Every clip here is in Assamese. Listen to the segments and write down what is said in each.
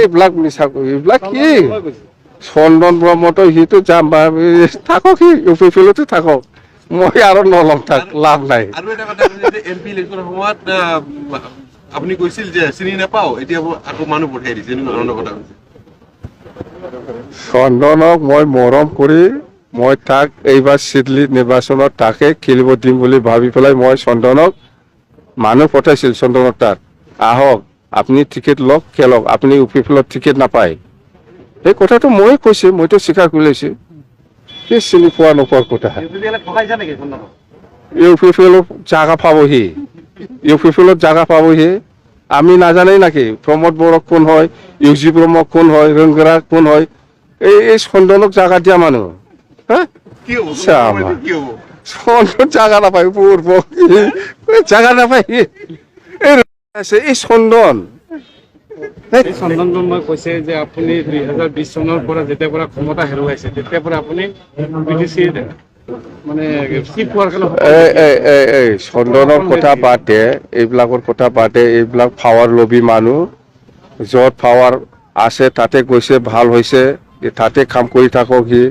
এইবিলাক মিছা এইবিলাক কি চন্দন ব্ৰহ্মটো সিটো যাম থাকক সি ইউপিপিলতো থাকক মই আৰু নলম থাক লাভ নাই আৰু এটা কথা এমপি ইলেকশ্যনৰ সময়ত আপুনি কৈছিল যে চিনি নাপাওঁ এতিয়া আকৌ মানুহ পঠিয়াই দিছে এনেকুৱা ধৰণৰ কথা হৈছে চন্দনক মই মৰম কৰি মই তাক এইবাৰ চিডলি নিৰ্বাচনত তাকে খেলিব দিম বুলি ভাবি পেলাই মই চন্দনক মানুহ পঠাইছিল চন্দনৰ তাত আহক আপুনি টিকেট লওক খেলক আপুনি ইউপিপিলত টিকেট নাপায় এই কথাটো মই কৈছো মইতো স্বীকাৰ কৰি লৈছো কি চিনি পোৱা নোপোৱাৰ কথা ইউপিপিএলত জাগা পাবহি ইউপিপিএলত জাগা পাবহি আমি নাজানেই নাকি প্ৰমোদ বড়ো কোন হয় ইউজি ব্ৰহ্ম কোন হয় ৰংগৰা কোন হয় এই চন্দনক জাগা দিয়া মানুহ হা চন্দন জাগা নাপায় জাগা নাপায় এই চন্দন চন্দন ব্ৰহ্মই কৈছে যে আপুনি 2020 চনৰ পৰা যেতিয়াৰ পৰা ক্ষমতা হেৰুৱাইছে তেতিয়াৰ পৰা আপুনি বিটিচিৰ মানে চিফ হোৱাৰ কাৰণে চন্দনৰ কথা পাতে এইবিলাকৰ কথা পাতে এইবিলাক পাৱাৰ লবি মানুহ য'ত পাৱাৰ আছে তাতে গৈছে ভাল হৈছে তাতে কাম কৰি থাকক সি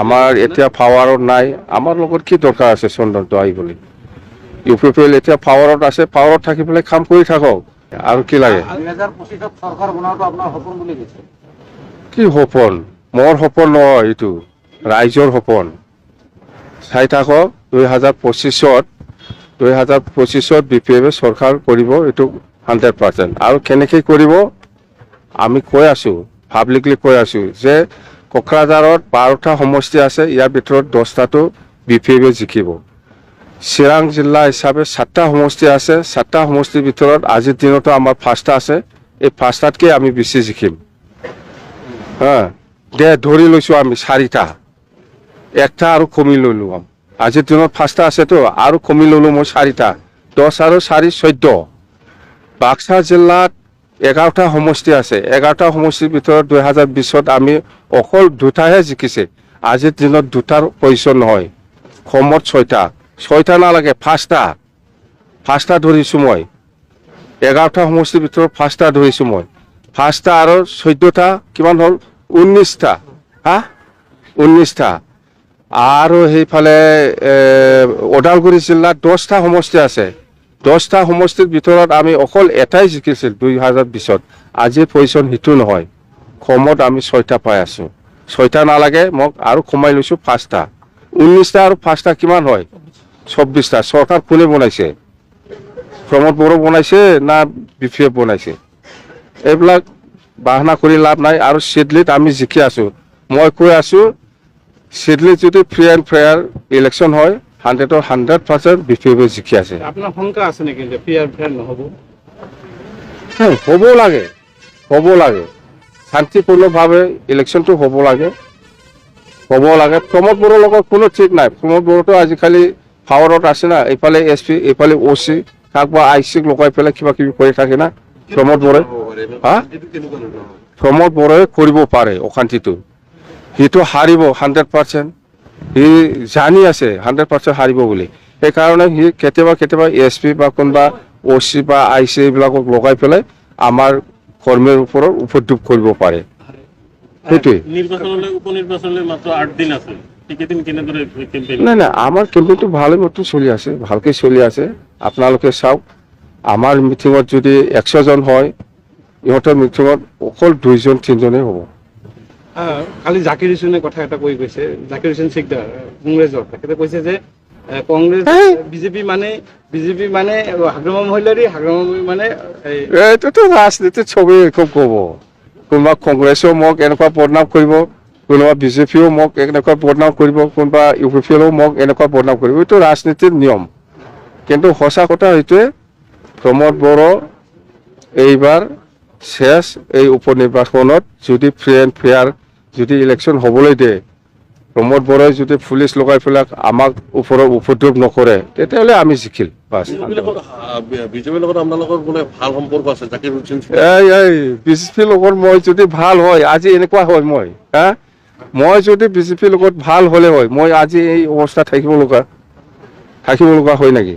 আমাৰ এতিয়া পাৱাৰত নাই আমাৰ লগত কি দৰকাৰ আছে চন্দনটো আহিবলৈ ইউপিপিএল এতিয়া পাৱাৰত আছে পাৱাৰত থাকি পেলাই কাম কৰি থাকক আৰু কি লাগে 2025 চৰকাৰ বনোৱাটো আপোনাৰ সপোন বুলি কৈছে কি সপোন মোৰ সপোন নহয় এইটো ৰাইজৰ সপোন চাই থাকক 2025ত বিপিএফে চৰকাৰ কৰিব এইটো 100% আৰু কেনেকৈ কৰিব আমি কৈ আছো পাব্লিকলি কৈ আছো যে কোকৰাঝাৰত 12টা সমষ্টি আছে ইয়াৰ ভিতৰত 10টাটো বিপিএফে জিকিব চিৰাং জিলা হিচাপে 7টা সমষ্টি আছে 7টা সমষ্টিৰ ভিতৰত আজিৰ দিনতো আমাৰ 5টা আছে এই 5টাতকৈ আমি বেছি জিকিম হা দে ধৰি লৈছো আমি 4টা একটা আৰু কমি ললো আজিৰ দিনত 5টা আছেতো আৰু কমি ললো মই 4টা 10 আৰু 4 14 বাক্সা জিলাত 11টা সমষ্টি আছে 11টা সমষ্টিৰ ভিতৰত 2020ত আমি অকল 2টাহে জিকিছে আজিৰ দিনত 2টাৰ পজিশ্যন নহয় কমত 6টা নালাগে 5টা ধৰিছো মই 11টা সমষ্টিৰ ভিতৰত 5টা ধৰিছো মই 5টা আৰু 14টা কিমান হ'ল 19টা হা 19টা আৰু সেইফালে ওদালগুৰি জিলাত 10টা সমষ্টি আছে 10টা সমষ্টিৰ ভিতৰত আমি অকল এটাই জিকিছিল 2020ত আজি পজিশ্যন হিটো নহয় কমত আমি 6টা পাই আছো 6টা নালাগে মোক আৰু কমাই লৈছো 5টা 19টা আৰু 5টা কিমান হয় 24টা চৰকাৰ কোনে বনাইছে প্ৰমোদ বড়ো বনাইছে না বিপিএফ বনাইছে এইবিলাক বাহানা কৰি লাভ নাই আৰু চিডলিত আমি জিকি আছো মই কৈ আছো চিডলিত যদি ফ্ৰী এণ্ড ফেয়াৰ ইলেকশ্যন হয় 100% বিপিএফে জিকি আছে আপোনাৰ শংকা আছে নেকি যে ফ্ৰী এণ্ড ফেয়াৰ নহ'ব হ'ব লাগে শান্তিপূৰ্ণভাৱে ইলেকশ্যনটো হ'ব লাগে প্ৰমোদ বড়োৰ লগত কোনো ঠিক নাই প্ৰমোদ বড়োটো আজিকালি পাৱাৰত আছে না এইফালে এছপি এইফালে OC কাকবা আইচিক লগাই পেলাই কিবা কিবি কৰি থাকে না প্ৰমোদ বড়োৱে কৰিব পাৰে অশান্তিটো সিটো হাৰিব 100% সি জানি আছে 100% হাৰিব বুলি সেইকাৰণে সি কেতিয়াবা এছপি বা কোনোবা OC বা IC এইবিলাকক লগাই পেলাই আমাৰ কৰ্মীৰ ওপৰত উপদ্ৰৱ কৰিব পাৰে সেইটোৱে উপনিৰ্বাচনলৈ মাত্ৰ 8 দিন আছে নাই আমাৰ কেম্পেইনটো ভালেই মতো চলি আছে ভালকৈ চলি আছে আপোনালোকে চাওক আমাৰ মিটিঙত যদি 100 জন হয় ইহঁতৰ মিটিঙত অকল 2জন 3জনেই হ'ব কালি জাকিৰ হুছেইনে কথা এটা কৈ গৈছে জাকিৰ হুছেইন সিকদাৰ কংগ্ৰেছৰ তেখেতে কৈছে যে কংগ্ৰেছ বিজেপি মানে হাগ্ৰামা মহিলাৰী মানে এইটোতো ৰাজনীতিত চবেই খুব ক'ব কোনোবা কংগ্ৰেছেও মোক এনেকুৱা বদনাম কৰিব কোনোবা বিজেপিও মোক এনেকুৱা বদনাম কৰিব কোনোবা ইউপিপিএলেও মোক এনেকুৱা বদনাম কৰিব এইটো ৰাজনীতিৰ নিয়ম কিন্তু সঁচা কথা সেইটোৱে প্ৰমোদ বড়ো এইবাৰ শেষ এই উপনিৰ্বাচনত যদি ফ্ৰী এণ্ড ফেয়াৰ যদি ইলেকশ্যন হ'বলৈ দিয়ে প্ৰমোদ বড়োই যদি পুলিচ লগাই পেলাই আমাক ওপৰত উপদ্ৰৱ নকৰে তেতিয়াহ'লে আমি জিকিল বাছ বিজেপিৰ লগত আপোনালোকৰ কোনো ভাল সম্পৰ্ক আছে জাকিৰ হুছেইন বিজেপিৰ লগত মই যদি ভাল হয় আজি এনেকুৱা হয় মই যদি বিজেপিৰ লগত ভাল হ'লে হয় মই আজি এই অৱস্থা থাকিব লগা হয় নেকি